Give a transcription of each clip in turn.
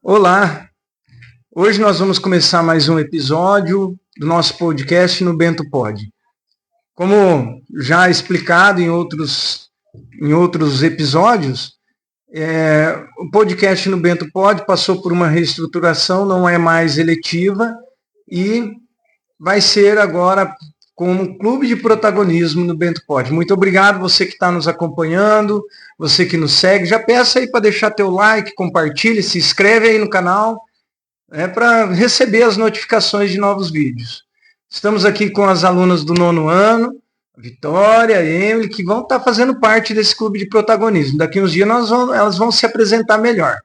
Olá, hoje nós vamos começar mais um episódio do nosso podcast no Bento Pod. Como já explicado em outros episódios, o podcast no Bento Pod passou por uma reestruturação, não é mais eletiva e vai ser agora como clube de protagonismo no Bento Pod. Muito obrigado você que está nos acompanhando, você que nos segue. Já peço aí para deixar teu like, compartilhe, se inscreve aí no canal, para receber as notificações de novos vídeos. Estamos aqui com as alunas do 9º ano, Vitória, a Emily, que vão estar fazendo parte desse clube de protagonismo. Daqui uns dias elas vão se apresentar melhor.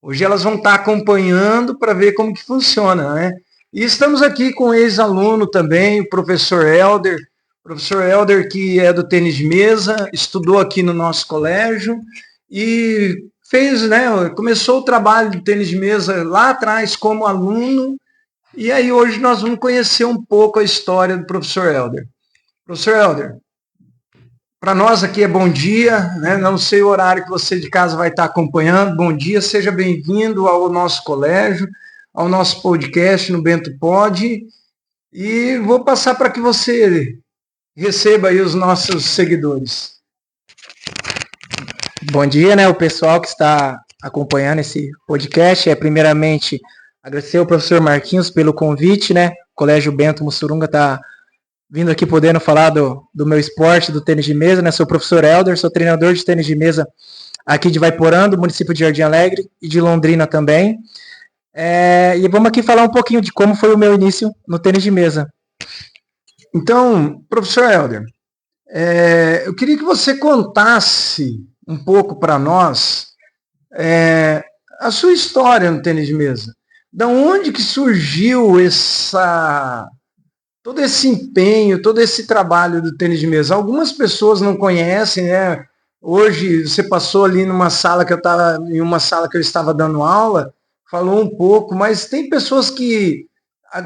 Hoje elas vão estar acompanhando para ver como que funciona, né? E estamos aqui com o ex-aluno também, o professor Helder. Professor Helder, que é do tênis de mesa, estudou aqui no nosso colégio e começou o trabalho de tênis de mesa lá atrás como aluno. E aí hoje nós vamos conhecer um pouco a história do professor Helder. Professor Helder, para nós aqui é bom dia, né? Não sei o horário que você de casa vai estar acompanhando. Bom dia, seja bem-vindo ao nosso colégio, ao nosso podcast no Bento Pod. E vou passar para que você receba aí os nossos seguidores. Bom dia, né, o pessoal que está acompanhando esse podcast. Primeiramente, agradecer ao professor Marquinhos pelo convite, né? O Colégio Bento Mussurunga está vindo aqui podendo falar do meu esporte, do tênis de mesa, né? Sou o professor Helder, sou treinador de tênis de mesa aqui de Vaiporã, do município de Jardim Alegre e de Londrina também. E vamos aqui falar um pouquinho de como foi o meu início no tênis de mesa. Então, professor Helder, eu queria que você contasse um pouco para nós a sua história no tênis de mesa. Da onde que surgiu todo esse empenho, todo esse trabalho do tênis de mesa? Algumas pessoas não conhecem, né? Hoje você passou ali em uma sala que eu estava dando aula, falou um pouco, mas tem pessoas que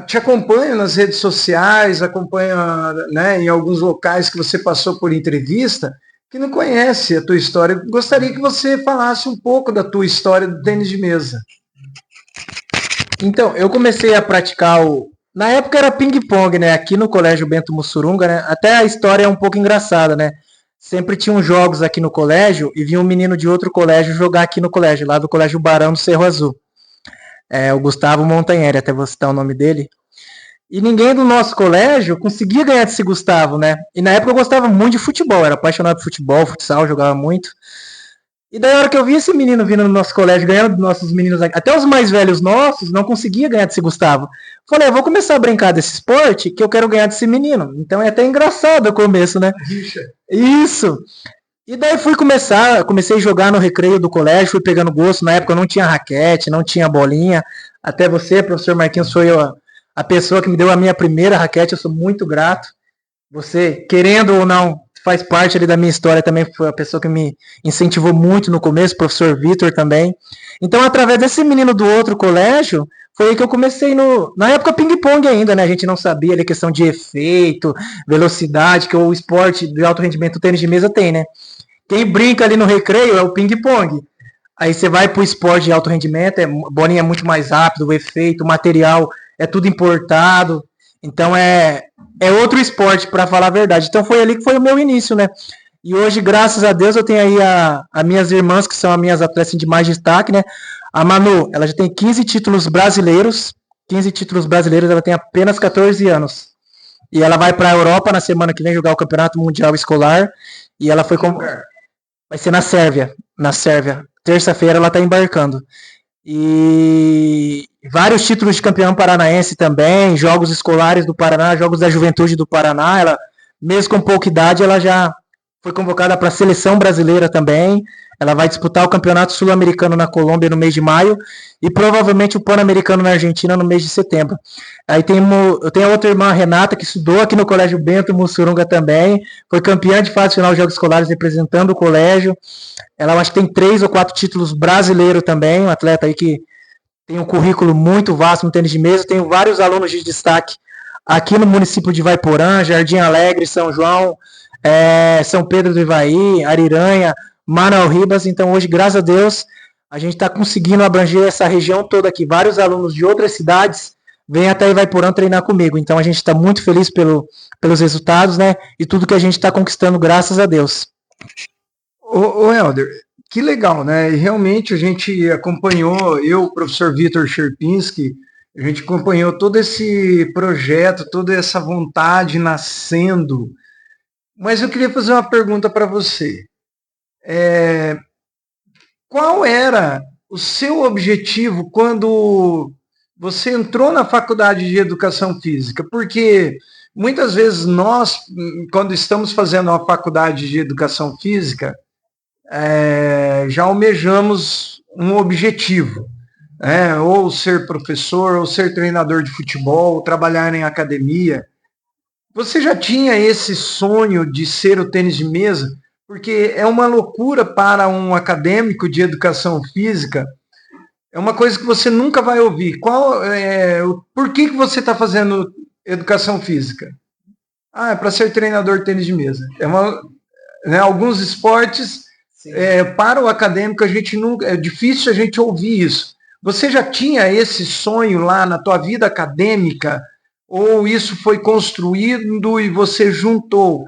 te acompanham nas redes sociais, acompanham, né, em alguns locais que você passou por entrevista, que não conhece a tua história. Eu gostaria que você falasse um pouco da tua história do tênis de mesa. Então, eu comecei a praticar na época era ping-pong, né? Aqui no Colégio Bento Mussurunga, né? Até a história é um pouco engraçada, né? Sempre tinham jogos aqui no colégio e vinha um menino de outro colégio jogar aqui no colégio, lá do Colégio Barão do Cerro Azul. O Gustavo Montanheri, até vou citar o nome dele. E ninguém do nosso colégio conseguia ganhar desse Gustavo, né? E na época eu gostava muito de futebol, era apaixonado por futebol, futsal, jogava muito. E daí a hora que eu vi esse menino vindo no nosso colégio, ganhando dos nossos meninos, até os mais velhos nossos, não conseguia ganhar desse Gustavo. Falei, eu vou começar a brincar desse esporte, que eu quero ganhar desse menino. Então é até engraçado o começo, né? Isso. E daí comecei a jogar no recreio do colégio, fui pegando gosto. Na época eu não tinha raquete, não tinha bolinha. Até você, professor Marquinhos, foi a pessoa que me deu a minha primeira raquete, eu sou muito grato. Você, querendo ou não, faz parte ali da minha história também, foi a pessoa que me incentivou muito no começo, o professor Vitor também. Então, através desse menino do outro colégio, foi aí que eu comecei na época ping-pong ainda, né? A gente não sabia ali a questão de efeito, velocidade, que o esporte de alto rendimento, o tênis de mesa tem, né? Quem brinca ali no recreio é o ping-pong. Aí você vai pro esporte de alto rendimento, a bolinha é muito mais rápido, o efeito, o material é tudo importado. Então é outro esporte, para falar a verdade. Então foi ali que foi o meu início, né? E hoje, graças a Deus, eu tenho aí as minhas irmãs, que são as minhas atletas de mais destaque, né? A Manu, ela já tem 15 títulos brasileiros. 15 títulos brasileiros, ela tem apenas 14 anos. E ela vai para a Europa na semana que vem jogar o Campeonato Mundial Escolar. E ela vai ser na Sérvia. Na Sérvia. Terça-feira ela está embarcando. E vários títulos de campeão paranaense também, jogos escolares do Paraná, jogos da juventude do Paraná. Ela, mesmo com pouca idade, ela já foi convocada para a seleção brasileira também. Ela vai disputar o Campeonato Sul-Americano na Colômbia no mês de maio e provavelmente o Pan-Americano na Argentina no mês de setembro. Aí eu tenho a outra irmã, Renata, que estudou aqui no Colégio Bento Mussurunga também, foi campeã de fase final de Jogos Escolares representando o colégio. Ela acho que tem 3 ou 4 títulos brasileiros também, um atleta aí que tem um currículo muito vasto no tênis de mesa. Tenho vários alunos de destaque aqui no município de Ivaiporã, Jardim Alegre, São João, São Pedro do Ivaí, Ariranha, Manoel Ribas. Então hoje, graças a Deus, a gente está conseguindo abranger essa região toda aqui. Vários alunos de outras cidades vêm até Ivaiporã treinar comigo. Então a gente está muito feliz pelos resultados, né? E tudo que a gente está conquistando, graças a Deus. Ô Helder, que legal, né? E realmente a gente acompanhou, eu, o professor Vitor Sherpinski, a gente acompanhou todo esse projeto, toda essa vontade nascendo. Mas eu queria fazer uma pergunta para você. Qual era o seu objetivo quando você entrou na faculdade de educação física? Porque muitas vezes nós, quando estamos fazendo uma faculdade de educação física, já almejamos um objetivo, ou ser professor, ou ser treinador de futebol, ou trabalhar em academia. Você já tinha esse sonho de ser o tênis de mesa? Porque é uma loucura para um acadêmico de educação física, é uma coisa que você nunca vai ouvir. Por que você está fazendo educação física? É para ser treinador de tênis de mesa. Alguns esportes, para o acadêmico, é difícil a gente ouvir isso. Você já tinha esse sonho lá na tua vida acadêmica? Ou isso foi construído e você juntou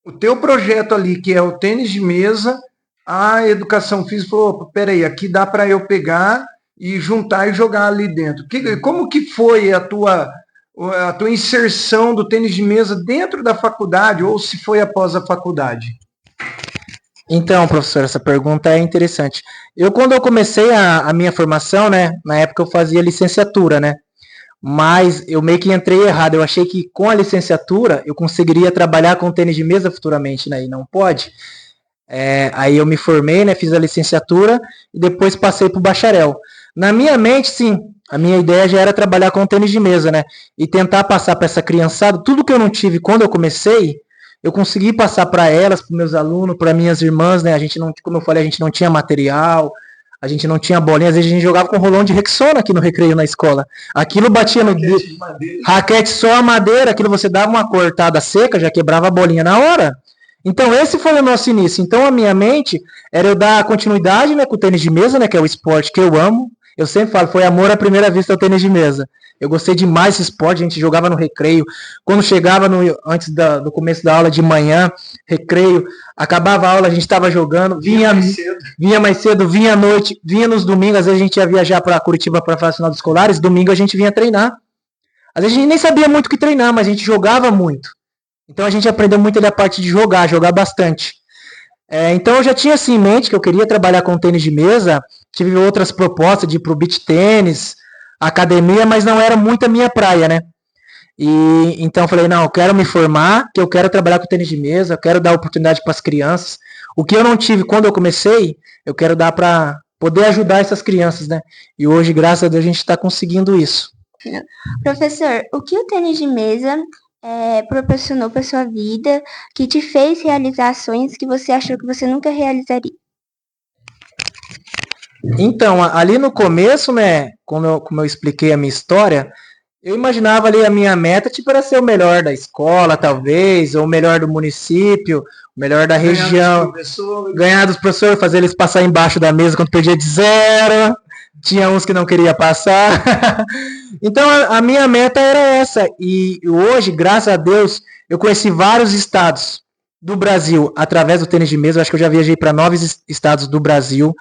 o teu projeto ali, que é o tênis de mesa, a educação física, falou, peraí, aqui dá para eu pegar e juntar e jogar ali dentro. Como que foi a tua inserção do tênis de mesa dentro da faculdade, ou se foi após a faculdade? Então, professor, essa pergunta é interessante. Quando eu comecei a minha formação, né, na época eu fazia licenciatura, né, mas eu meio que entrei errado. Eu achei que com a licenciatura eu conseguiria trabalhar com tênis de mesa futuramente, né, e não pode. Aí eu me formei, né, fiz a licenciatura e depois passei para o bacharel. Na minha mente, sim, a minha ideia já era trabalhar com tênis de mesa, né, e tentar passar para essa criançada tudo que eu não tive quando eu comecei. Eu consegui passar para elas, para meus alunos, para minhas irmãs, né? A gente não, como eu falei, a gente não tinha material, a gente não tinha bolinha, às vezes a gente jogava com rolão de Rexona aqui no recreio na escola. Aquilo batia no raquete só a madeira, aquilo você dava uma cortada seca, já quebrava a bolinha na hora. Então esse foi o nosso início. Então a minha mente era eu dar continuidade, né, com o tênis de mesa, né, que é o esporte que eu amo. Eu sempre falo, foi amor à primeira vista ao tênis de mesa. Eu gostei demais desse esporte, a gente jogava no recreio. Quando chegava antes do começo da aula de manhã, recreio, acabava a aula, a gente estava jogando, vinha mais cedo, vinha à noite, vinha nos domingos, às vezes a gente ia viajar para Curitiba para a fase final dos escolares, domingo a gente vinha treinar. Às vezes a gente nem sabia muito o que treinar, mas a gente jogava muito. Então a gente aprendeu muito ali a parte de jogar bastante. Então eu já tinha assim em mente que eu queria trabalhar com tênis de mesa, tive outras propostas de ir para o beach tênis, academia, mas não era muito a minha praia, né? E então eu falei, não, eu quero me formar, que eu quero trabalhar com tênis de mesa, eu quero dar oportunidade para as crianças. O que eu não tive quando eu comecei, eu quero dar para poder ajudar essas crianças, né? E hoje, graças a Deus, a gente está conseguindo isso. Professor, o que o tênis de mesa proporcionou para sua vida, que te fez realizar sonhos que você achou que você nunca realizaria? Então, ali no começo, né, como eu expliquei a minha história, eu imaginava ali a minha meta, tipo, era ser o melhor da escola, talvez, ou o melhor do município, o melhor da região, ganhar dos professores, fazer eles passar embaixo da mesa quando perdia de 0, tinha uns que não queria passar. Então, a minha meta era essa, e hoje, graças a Deus, eu conheci vários estados do Brasil, através do tênis de mesa. Eu acho que eu já viajei para 9 estados do Brasil.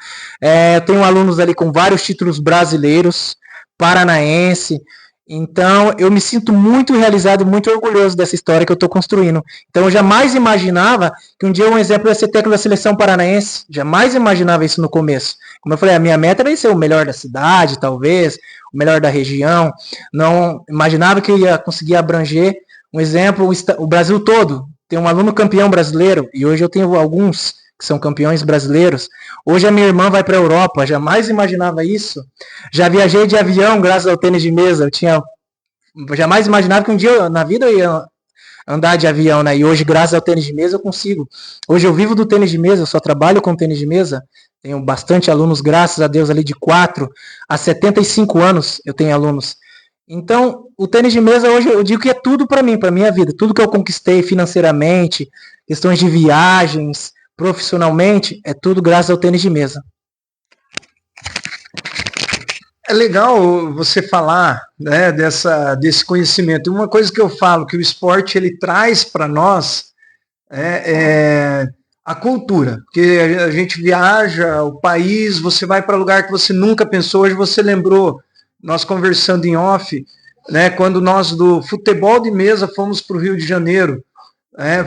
Eu tenho alunos ali com vários títulos brasileiros, paranaense. Então, eu me sinto muito realizado, muito orgulhoso dessa história que eu estou construindo. Então, eu jamais imaginava que um dia um exemplo ia ser técnico da seleção paranaense. Jamais imaginava isso no começo. Como eu falei, a minha meta era ser o melhor da cidade, talvez, o melhor da região. Não imaginava que eu ia conseguir abranger, um exemplo, o Brasil todo. Tem um aluno campeão brasileiro, e hoje eu tenho alguns que são campeões brasileiros. Hoje a minha irmã vai para a Europa, jamais imaginava isso. Já viajei de avião graças ao tênis de mesa. Jamais imaginava que um dia na vida eu ia andar de avião, né? E hoje, graças ao tênis de mesa, eu consigo. Hoje eu vivo do tênis de mesa, eu só trabalho com tênis de mesa. Tenho bastante alunos, graças a Deus, ali de 4 a 75 anos eu tenho alunos. Então, o tênis de mesa hoje eu digo que é tudo para mim, para minha vida. Tudo que eu conquistei financeiramente, questões de viagens, profissionalmente, é tudo graças ao tênis de mesa. É legal você falar, né, desse conhecimento. Uma coisa que eu falo, que o esporte ele traz para nós é a cultura, porque a gente viaja o país, você vai para lugar que você nunca pensou. Hoje você lembrou, nós conversando em off, né, quando nós do futebol de mesa fomos para o Rio de Janeiro.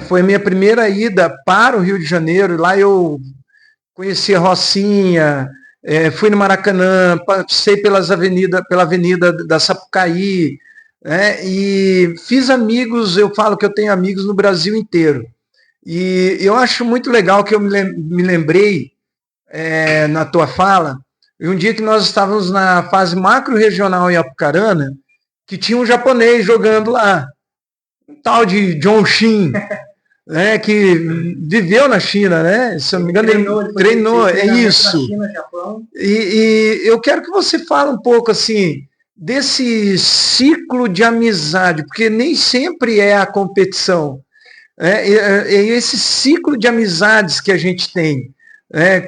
Foi a minha primeira ida para o Rio de Janeiro. Lá eu conheci a Rocinha, fui no Maracanã, passei pela avenida da Sapucaí, e fiz amigos. Eu falo que eu tenho amigos no Brasil inteiro. E eu acho muito legal que eu me lembrei na tua fala, um dia que nós estávamos na fase macro-regional em Apucarana, que tinha um japonês jogando lá, um tal de John Shin, né, que viveu na China, né? Se eu não me engano, ele treinou, é isso. China, e eu quero que você fale um pouco assim desse ciclo de amizade, porque nem sempre é a competição. Esse ciclo de amizades que a gente tem.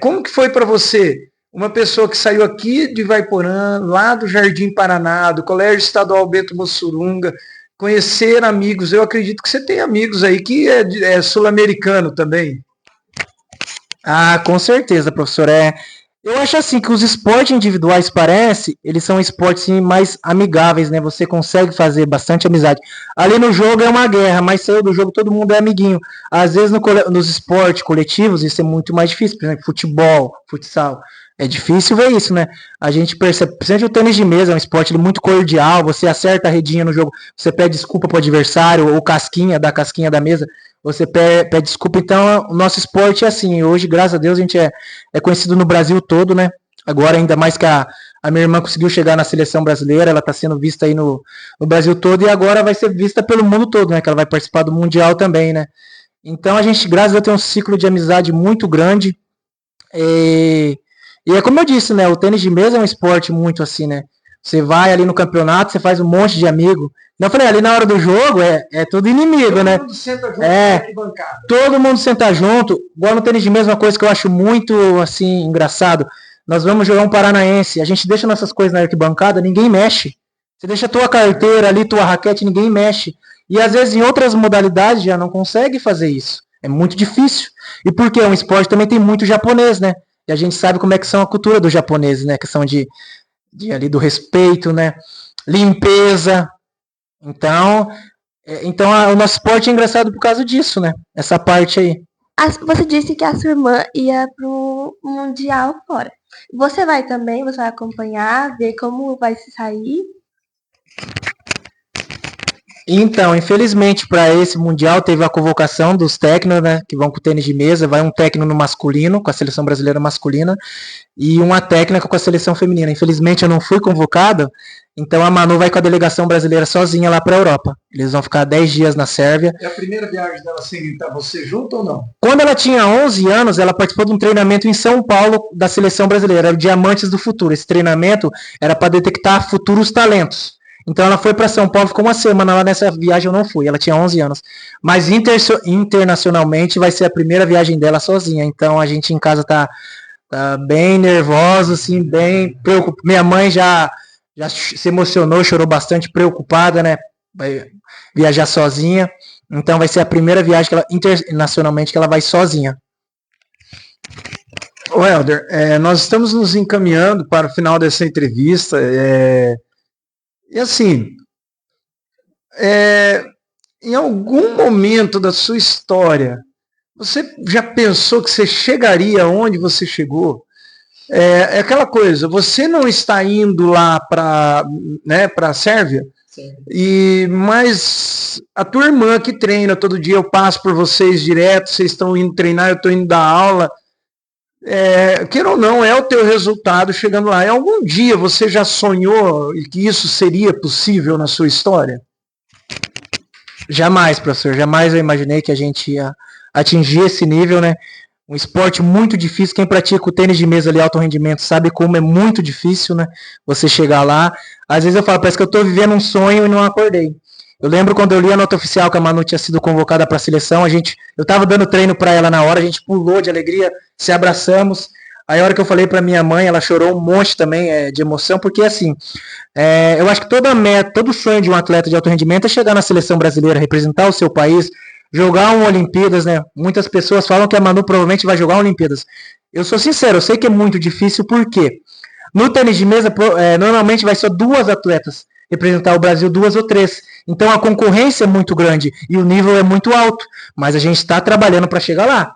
Como que foi para você? Uma pessoa que saiu aqui de Ivaiporã, lá do Jardim Paraná, do Colégio Estadual Bento Mussurunga, conhecer amigos. Eu acredito que você tem amigos aí que é sul-americano também. Ah, com certeza, professor. Eu acho assim que os esportes individuais eles são esportes assim, mais amigáveis, né? Você consegue fazer bastante amizade. Ali no jogo é uma guerra, mas saiu do jogo todo mundo é amiguinho. Às vezes nos esportes coletivos isso é muito mais difícil, por exemplo, futebol, futsal. É difícil ver isso, né? A gente percebe, principalmente o tênis de mesa, é um esporte muito cordial, você acerta a redinha no jogo, você pede desculpa pro adversário, ou casquinha da mesa, você pede desculpa. Então, o nosso esporte é assim. Hoje, graças a Deus, a gente é conhecido no Brasil todo, né? Agora, ainda mais que a minha irmã conseguiu chegar na seleção brasileira, ela está sendo vista aí no Brasil todo, e agora vai ser vista pelo mundo todo, né? Que ela vai participar do Mundial também, né? Então, a gente, graças a Deus, tem um ciclo de amizade muito grande. E é como eu disse, né? O tênis de mesa é um esporte muito assim, né? Você vai ali no campeonato, você faz um monte de amigo. Eu falei, ali na hora do jogo é tudo inimigo, né? Todo mundo senta junto na arquibancada. Todo mundo senta junto. Igual no tênis de mesa, uma coisa que eu acho muito, assim, engraçado. Nós vamos jogar um paranaense, a gente deixa nossas coisas na arquibancada, ninguém mexe. Você deixa a tua carteira ali, tua raquete, ninguém mexe. E às vezes em outras modalidades já não consegue fazer isso. É muito difícil. E porque é um esporte também tem muito japonês, né? E a gente sabe como é que são a cultura dos japoneses, né? Questão de ali do respeito, né? Limpeza. Então o nosso esporte é engraçado por causa disso, né? Essa parte aí. Você disse que a sua irmã ia pro Mundial fora. Você vai também? Você vai acompanhar, ver como vai se sair? Então, infelizmente, para esse Mundial teve a convocação dos técnicos, né, que vão com o tênis de mesa. Vai um técnico no masculino, com a seleção brasileira masculina, e uma técnica com a seleção feminina. Infelizmente, eu não fui convocado, então a Manu vai com a delegação brasileira sozinha lá para a Europa. Eles vão ficar 10 dias na Sérvia. É a primeira viagem dela sem estar você junto ou não? Quando ela tinha 11 anos, ela participou de um treinamento em São Paulo da seleção brasileira, era o Diamantes do Futuro. Esse treinamento era para detectar futuros talentos. Então ela foi para São Paulo, ficou uma semana lá. Nessa viagem eu não fui, ela tinha 11 anos. Mas internacionalmente vai ser a primeira viagem dela sozinha. Então a gente em casa tá bem nervosa, assim, bem preocupada. Minha mãe já se emocionou, chorou bastante, preocupada, né? Vai viajar sozinha. Então vai ser a primeira viagem internacionalmente que ela vai sozinha. Ô Helder, nós estamos nos encaminhando para o final dessa entrevista. E assim, em algum momento da sua história, você já pensou que você chegaria onde você chegou? É aquela coisa, você não está indo lá para a Sérvia Mas a tua irmã que treina todo dia, eu passo por vocês direto, vocês estão indo treinar, eu estou indo dar aula. Queira ou não, é o teu resultado chegando lá. Algum dia você já sonhou que isso seria possível na sua história? Jamais, professor. Jamais eu imaginei que a gente ia atingir esse nível, né? Um esporte muito difícil. Quem pratica o tênis de mesa ali, alto rendimento, sabe como é muito difícil, né? Você chegar lá. Às vezes eu falo, parece que eu tô vivendo um sonho e não acordei. Eu lembro quando eu li a nota oficial que a Manu tinha sido convocada para a seleção, eu tava dando treino para ela na hora, a gente pulou de alegria, se abraçamos. Aí a hora que eu falei para minha mãe, ela chorou um monte também de emoção, porque assim, eu acho que todo sonho de um atleta de alto rendimento é chegar na seleção brasileira, representar o seu país, jogar uma Olimpíadas, né? Muitas pessoas falam que a Manu provavelmente vai jogar Olimpíadas. Eu sou sincero, eu sei que é muito difícil, por quê? No tênis de mesa, normalmente vai só 2 atletas representar o Brasil, 2 ou 3. Então a concorrência é muito grande e o nível é muito alto, mas a gente está trabalhando para chegar lá.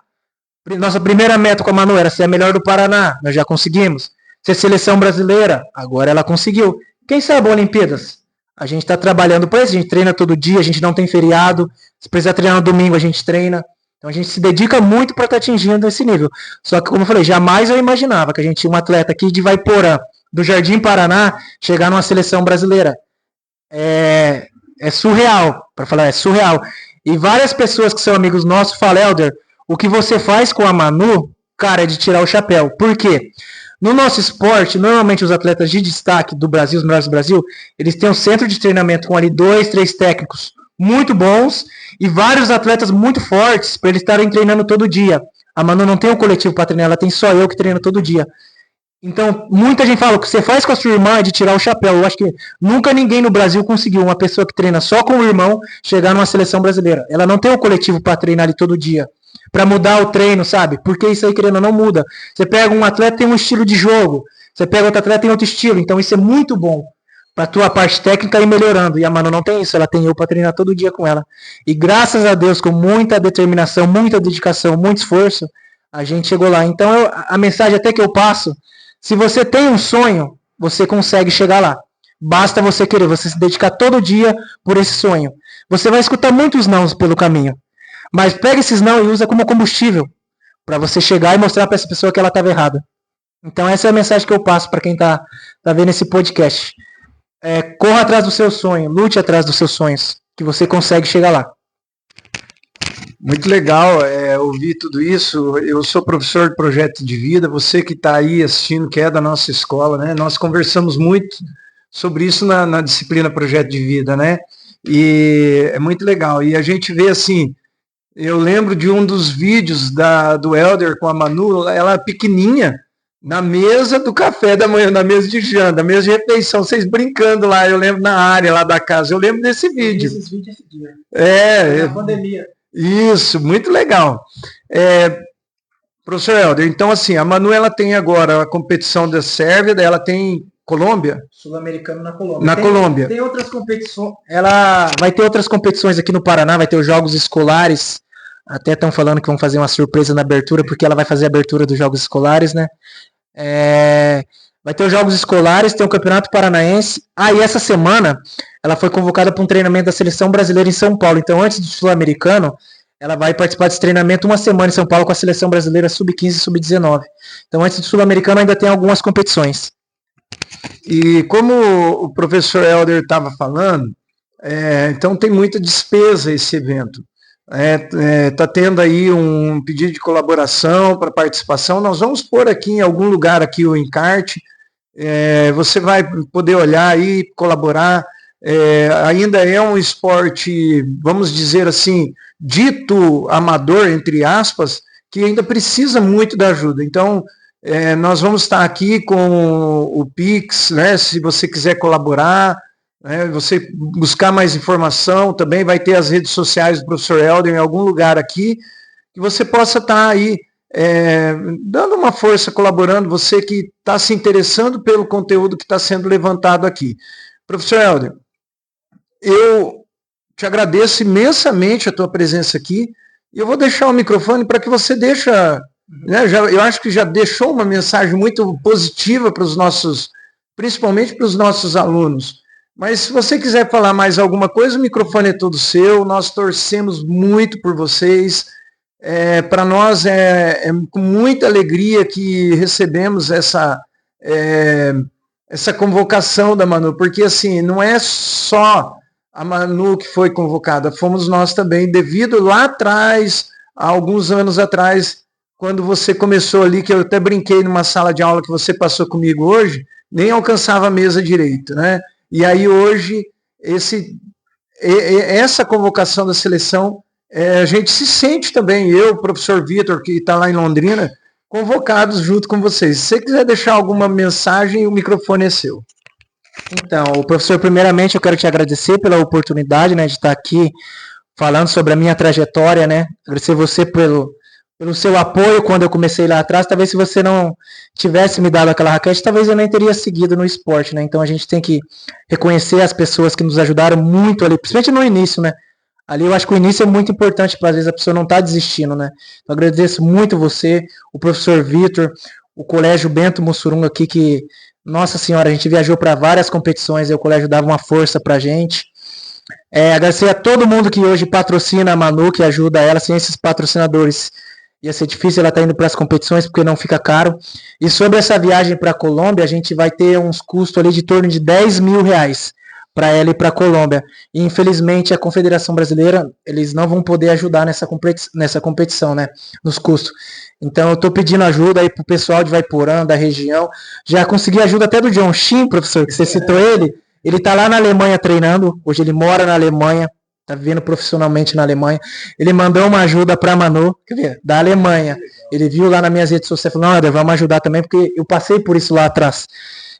Nossa primeira meta com a Manu era ser a melhor do Paraná, nós já conseguimos. Ser seleção brasileira, agora ela conseguiu. Quem sabe Olimpíadas? A gente está trabalhando para isso, a gente treina todo dia, a gente não tem feriado. Se precisar treinar no domingo, a gente treina. Então a gente se dedica muito para estar atingindo esse nível. Só que, como eu falei, jamais eu imaginava que a gente tinha um atleta aqui de Vaiporã, do Jardim Paraná, chegar numa seleção brasileira. É surreal, para falar, é surreal. E várias pessoas que são amigos nossos falam, Helder, o que você faz com a Manu, cara, é de tirar o chapéu. Por quê? No nosso esporte, normalmente os atletas de destaque do Brasil, os melhores do Brasil, eles têm um centro de treinamento com ali 2, 3 técnicos muito bons e vários atletas muito fortes para eles estarem treinando todo dia. A Manu não tem um coletivo para treinar, ela tem só eu que treino todo dia. Então, muita gente fala, o que você faz com a sua irmã é de tirar o chapéu. Eu acho que nunca ninguém no Brasil conseguiu, uma pessoa que treina só com o irmão, chegar numa seleção brasileira. Ela não tem um coletivo para treinar ali todo dia, para mudar o treino, sabe? Porque isso aí, querendo ou não, muda. Você pega um atleta, tem um estilo de jogo. Você pega outro atleta, tem outro estilo. Então, isso é muito bom para a tua parte técnica ir melhorando. E a Manu não tem isso, ela tem eu para treinar todo dia com ela. E graças a Deus, com muita determinação, muita dedicação, muito esforço, a gente chegou lá. Então, a mensagem até que eu passo, se você tem um sonho, você consegue chegar lá. Basta você querer, você se dedicar todo dia por esse sonho. Você vai escutar muitos nãos pelo caminho. Mas pega esses não e usa como combustível para você chegar e mostrar para essa pessoa que ela estava errada. Então essa é a mensagem que eu passo para quem tá vendo esse podcast. Corra atrás do seu sonho, lute atrás dos seus sonhos, que você consegue chegar lá. Muito legal ouvir tudo isso. Eu sou professor de projeto de vida, você que está aí assistindo, que é da nossa escola, né? Nós conversamos muito sobre isso na disciplina projeto de vida, né? E é muito legal. E a gente vê assim, eu lembro de um dos vídeos do Helder com a Manu, ela pequenininha, na mesa do café da manhã, na mesa de janta, na mesa de refeição, vocês brincando lá, eu lembro na área lá da casa, eu lembro desse vídeo. Esses vídeos na pandemia. Isso, muito legal. Professor Helder, então assim, a Manu ela tem agora a competição da Sérvia, ela tem Colômbia? Sul-Americano na Colômbia. Colômbia. Tem outras competições. Ela vai ter outras competições aqui no Paraná, vai ter os Jogos Escolares. Até estão falando que vão fazer uma surpresa na abertura, porque ela vai fazer a abertura dos Jogos Escolares, né? Vai ter os Jogos Escolares, tem o Campeonato Paranaense. E essa semana ela foi convocada para um treinamento da Seleção Brasileira em São Paulo. Então, antes do Sul-Americano, ela vai participar desse treinamento uma semana em São Paulo com a Seleção Brasileira Sub-15 e Sub-19. Então, antes do Sul-Americano, ainda tem algumas competições. E como o professor Helder estava falando, então tem muita despesa esse evento. Está tendo aí um pedido de colaboração para participação. Nós vamos pôr aqui em algum lugar aqui o encarte. Você vai poder olhar aí, colaborar. Ainda é um esporte, vamos dizer assim, dito amador, entre aspas, que ainda precisa muito da ajuda. Então, nós vamos estar aqui com o Pix, né, se você quiser colaborar, você buscar mais informação, também vai ter as redes sociais do professor Helder em algum lugar aqui, que você possa estar aí dando uma força, colaborando, você que está se interessando pelo conteúdo que está sendo levantado aqui. Professor Helder, eu te agradeço imensamente a tua presença aqui, e eu vou deixar o microfone para que você deixe, eu acho que já deixou uma mensagem muito positiva para os nossos, principalmente para os nossos alunos, Mas se você quiser falar mais alguma coisa, o microfone é todo seu. Nós torcemos muito por vocês. Para nós é com muita alegria que recebemos essa convocação da Manu, porque assim, não é só a Manu que foi convocada, fomos nós também, devido lá atrás, há alguns anos atrás, quando você começou ali, que eu até brinquei numa sala de aula que você passou comigo hoje, nem alcançava a mesa direito, né? E aí hoje, essa convocação da seleção, a gente se sente também, eu, o professor Vitor, que está lá em Londrina, convocados junto com vocês. Se você quiser deixar alguma mensagem, o microfone é seu. Então, professor, primeiramente eu quero te agradecer pela oportunidade, né, de estar aqui falando sobre a minha trajetória, né? Agradecer você pelo seu apoio quando eu comecei lá atrás. Talvez se você não tivesse me dado aquela raquete, talvez eu nem teria seguido no esporte, né? Então a gente tem que reconhecer as pessoas que nos ajudaram muito ali, principalmente no início, né? Ali eu acho que o início é muito importante para às vezes a pessoa não estar desistindo, né? Então agradeço muito você, o professor Vitor, o Colégio Bento Mussurunga aqui, que, nossa senhora, a gente viajou para várias competições e o colégio dava uma força para a gente. Agradecer a todo mundo que hoje patrocina a Manu, que ajuda ela, sem esses patrocinadores ia ser difícil ela estar indo para as competições, porque não fica caro. E sobre essa viagem para a Colômbia, a gente vai ter uns custos ali de torno de R$10.000 para ela ir para a Colômbia. E infelizmente a Confederação Brasileira, eles não vão poder ajudar nessa competição, né, nos custos. Então eu estou pedindo ajuda aí para o pessoal de Vaiporã, da região. Já consegui ajuda até do John Shin, professor, que você citou ele. Ele está lá na Alemanha treinando, hoje ele mora na Alemanha, está vivendo profissionalmente na Alemanha. Ele mandou uma ajuda para a Manu, quer ver, da Alemanha. Ele viu lá nas minhas redes sociais e falou, não, vamos ajudar também, porque eu passei por isso lá atrás.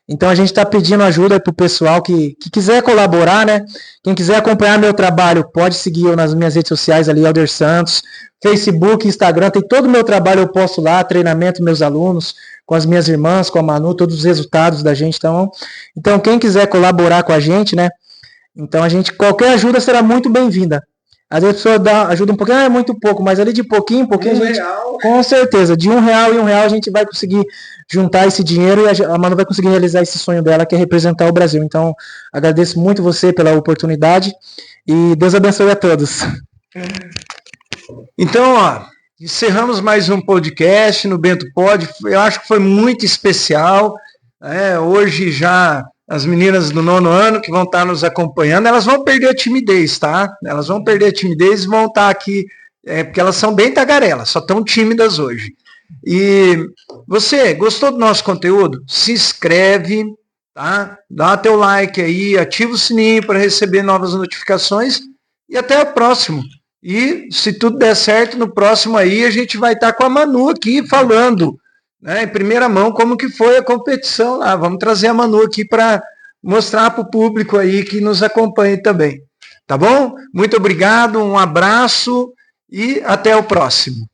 Então a gente está pedindo ajuda para o pessoal que quiser colaborar, né? Quem quiser acompanhar meu trabalho, pode seguir eu nas minhas redes sociais ali, Elder Santos, Facebook, Instagram, tem todo o meu trabalho, eu posto lá, treinamento, meus alunos, com as minhas irmãs, com a Manu, todos os resultados da gente. Então quem quiser colaborar com a gente, né? Então qualquer ajuda será muito bem-vinda. Às vezes a pessoa ajuda um pouquinho, é muito pouco, mas ali de pouquinho em pouquinho, a gente, com certeza, de R$1 em R$1 a gente vai conseguir juntar esse dinheiro e a Manu vai conseguir realizar esse sonho dela, que é representar o Brasil. Então, agradeço muito você pela oportunidade e Deus abençoe a todos. Então, encerramos mais um podcast no Bento Pod. Eu acho que foi muito especial. Hoje já as meninas do 9º ano que vão estar nos acompanhando, elas vão perder a timidez, tá? Elas vão perder a timidez e vão estar aqui, porque elas são bem tagarelas, só estão tímidas hoje. E você gostou do nosso conteúdo? Se inscreve, tá? Dá teu like aí, ativa o sininho para receber novas notificações e até o próximo. E se tudo der certo, no próximo aí a gente vai estar com a Manu aqui falando, né, em primeira mão como que foi a competição lá. Vamos trazer a Manu aqui para mostrar para o público aí que nos acompanha também. Tá bom? Muito obrigado, um abraço e até o próximo.